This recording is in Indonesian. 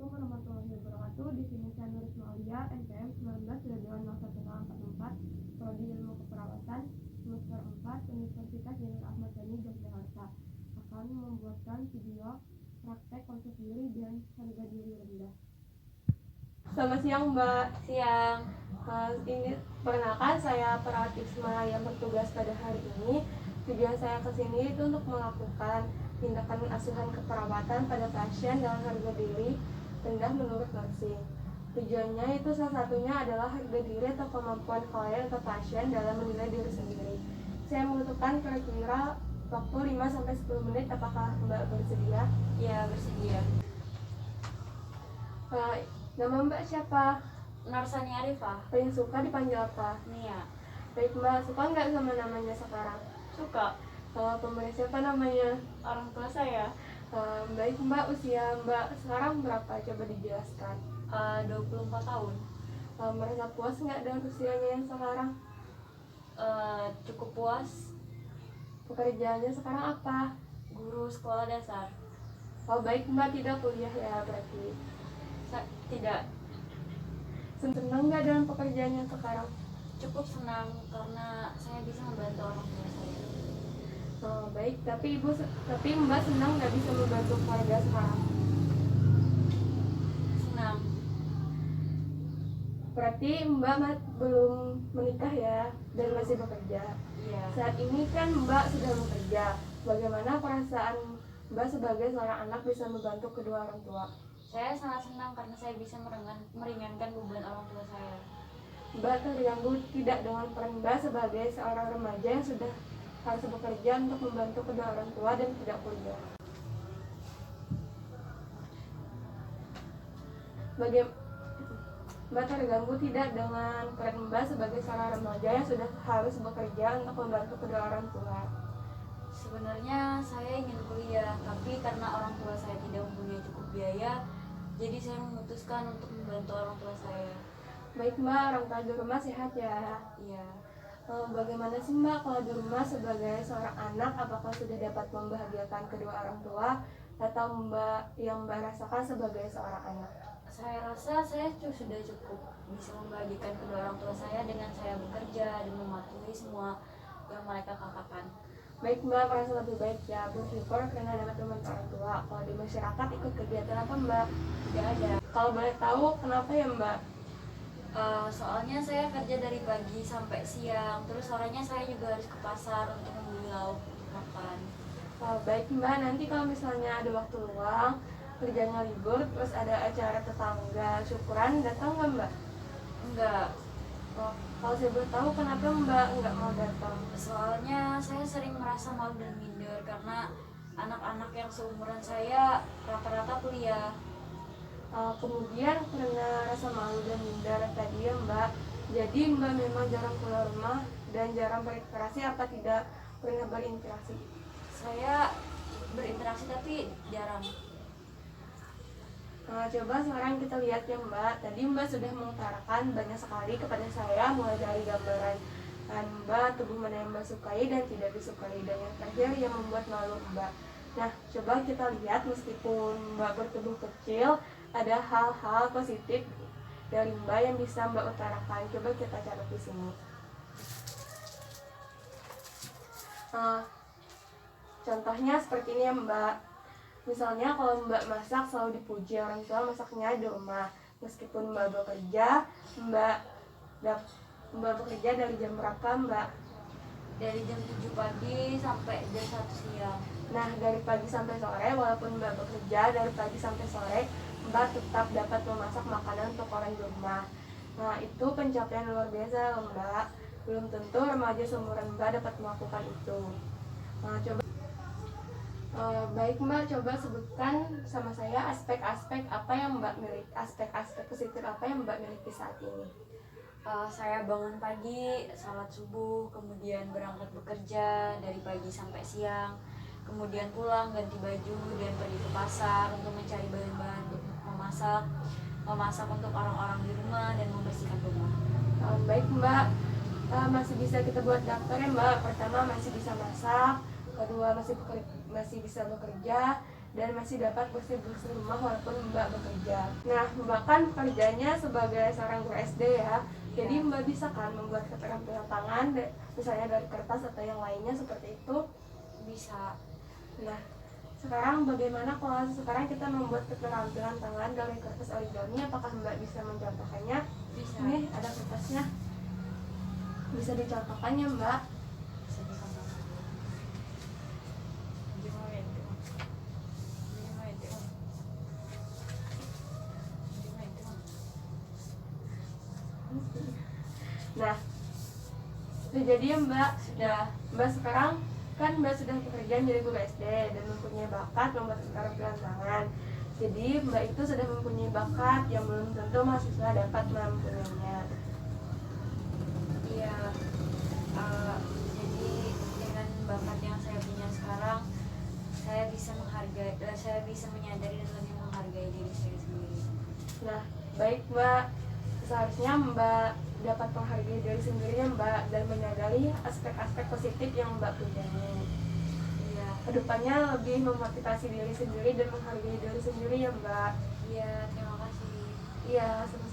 Assalamualaikum warahmatullahi wabarakatuh. Di sini saya Nur Ismailia, NPM 19 Prodi Ilmu Keperawatan, semester 4, Universitas Jenderal Ahmad Yani, Yogyakarta. Akan membuatkan video praktek konsep diri dan harga diri rendah. Selamat siang, Mbak. Siang. Ini perkenalkan, saya perawat Isma yang bertugas pada hari ini. Tujuan saya ke sini itu untuk melakukan tindakan asuhan keperawatan pada pasien dengan harga diri rendah menurut nursing. Tujuannya itu salah satunya adalah harga diri atau kemampuan klien atau pasien dalam menilai diri sendiri. Saya membutuhkan kira-kira waktu 5-10 menit. Apakah Mbak bersedia? Ya, bersedia. Nama Mbak siapa? Narsani Arifah. Paling suka dipanggil apa? Nia. Baik Mbak, suka nggak sama namanya sekarang? Suka. Pemberi siapa namanya? Orang tua saya. Baik Mbak, usia Mbak sekarang berapa? Coba dijelaskan. 24 tahun. Merasa puas nggak dengan usianya yang sekarang? Cukup puas. Pekerjaannya sekarang apa? Guru sekolah dasar. Baik Mbak, tidak kuliah ya berarti? Tidak. Senang nggak dengan pekerjaannya sekarang? Cukup senang karena saya bisa membantu orang tua saya. Baik, tapi Mbak senang nggak bisa membantu keluarga sekarang? Senang. Berarti Mbak belum menikah ya dan masih bekerja. Iya. Saat ini kan Mbak sudah bekerja. Bagaimana perasaan Mbak sebagai seorang anak bisa membantu kedua orang tua? Saya sangat senang karena saya bisa meringankan beban orang tua saya. Mbak terganggu tidak dengan peran Mbak sebagai seorang remaja yang sudah harus bekerja untuk membantu kedua orang tua dan tidak kuliah? Mbak terganggu tidak dengan peran Mbak sebagai seorang remaja yang sudah harus bekerja untuk membantu kedua orang tua? Sebenarnya saya ingin kuliah, tapi karena orang tua saya tidak mempunyai cukup biaya, jadi saya memutuskan untuk membantu orang tua saya. Baik Mbak, orang tua di rumah sehat ya? Iya. Bagaimana sih Mbak kalau di rumah sebagai seorang anak, apakah sudah dapat membahagiakan kedua orang tua atau Mbak rasakan sebagai seorang anak? Saya rasa saya sudah cukup bisa membagikan kedua orang tua saya dengan saya bekerja dan mematuhi semua yang mereka katakan. Baik Mbak, merasa lebih baik ya, bersyukur karena dapat membantu orang tua. Kalau di masyarakat ikut kegiatan apa Mbak? Tidak ada. Kalau boleh tahu kenapa ya Mbak? Soalnya saya kerja dari pagi sampai siang, terus sorenya saya juga harus ke pasar untuk membeli lauk untuk makan. Baik Mbak, nanti kalau misalnya ada waktu luang, kerjanya libur, terus ada acara tetangga syukuran, datang nggak Mbak? Enggak. Kalau saya boleh tahu kenapa Mbak nggak mau datang? Soalnya saya sering merasa malu dan minder karena anak-anak yang seumuran saya rata-rata kuliah. Kemudian karena rasa malu dan minder tadi ya Mbak, jadi Mbak memang jarang keluar rumah dan jarang berinteraksi, apa tidak pernah berinteraksi? Saya berinteraksi tapi jarang. Coba sekarang kita lihat ya Mbak. Tadi Mbak sudah mengutarakan banyak sekali kepada saya, mulai dari gambaran Mbak, tubuh mana yang Mbak sukai dan tidak disukai, dan yang terakhir yang membuat malu Mbak. Nah, coba kita lihat, meskipun Mbak bertubuh kecil, ada hal-hal positif dari Mbak yang bisa Mbak utarakan. Coba kita catat di sini. Contohnya seperti ini ya Mbak. Misalnya kalau Mbak masak selalu dipuji orang tua masaknya di rumah. Meskipun Mbak bekerja, Mbak bekerja dari jam berapa Mbak? Dari jam 7 pagi sampai jam 1 siang. Nah, dari pagi sampai sore, walaupun Mbak bekerja dari pagi sampai sore, Mbak tetap dapat memasak makanan untuk orang di rumah. Nah, itu pencapaian luar biasa Mbak. Belum tentu remaja seumuran Mbak dapat melakukan itu. Baik Mbak, coba sebutkan sama saya aspek-aspek apa yang Mbak miliki, aspek-aspek positif apa yang Mbak miliki saat ini. Saya bangun pagi, salat subuh, kemudian berangkat bekerja dari pagi sampai siang, kemudian pulang ganti baju dan pergi ke pasar untuk mencari bahan-bahan untuk memasak untuk orang-orang di rumah dan membersihkan rumah. Baik Mbak, masih bisa kita buat daftar ya Mbak. Pertama masih bisa masak, kedua masih bisa bekerja, dan masih dapat bersih-bersih rumah walaupun Mbak bekerja. Nah, Mbak kan kerjanya sebagai seorang guru SD ya. Jadi Mbak bisa kan membuat keterampilan tangan, misalnya dari kertas atau yang lainnya seperti itu? Bisa. Nah, sekarang bagaimana kalau sekarang kita membuat keterampilan tangan dari kertas origami? Apakah Mbak bisa mencontohkannya? Bisa. Ini ada kertasnya. Bisa dicontohkannya, Mbak? Bisa dicontohkan. Gimana itu? Gimana itu? Gimana itu? Nah, itu jadi Mbak Mbak sekarang kan Mbak sudah bekerja menjadi guru SD dan mempunyai bakat membuat keterampilan tangan. Jadi Mbak itu sudah mempunyai bakat yang belum tentu mahasiswa dapat mempunyainya. Iya. Jadi dengan bakat yang saya punya sekarang, saya bisa menyadari dan lebih menghargai diri saya sendiri. Nah, baik Mbak, seharusnya Mbak dapat menghargai diri sendiri ya Mbak, dan menyadari aspek-aspek positif yang Mbak punyai. Iya. Kedepannya lebih memotivasi diri sendiri dan menghargai diri sendiri ya Mbak. Iya, terima kasih. Iya, sama-sama.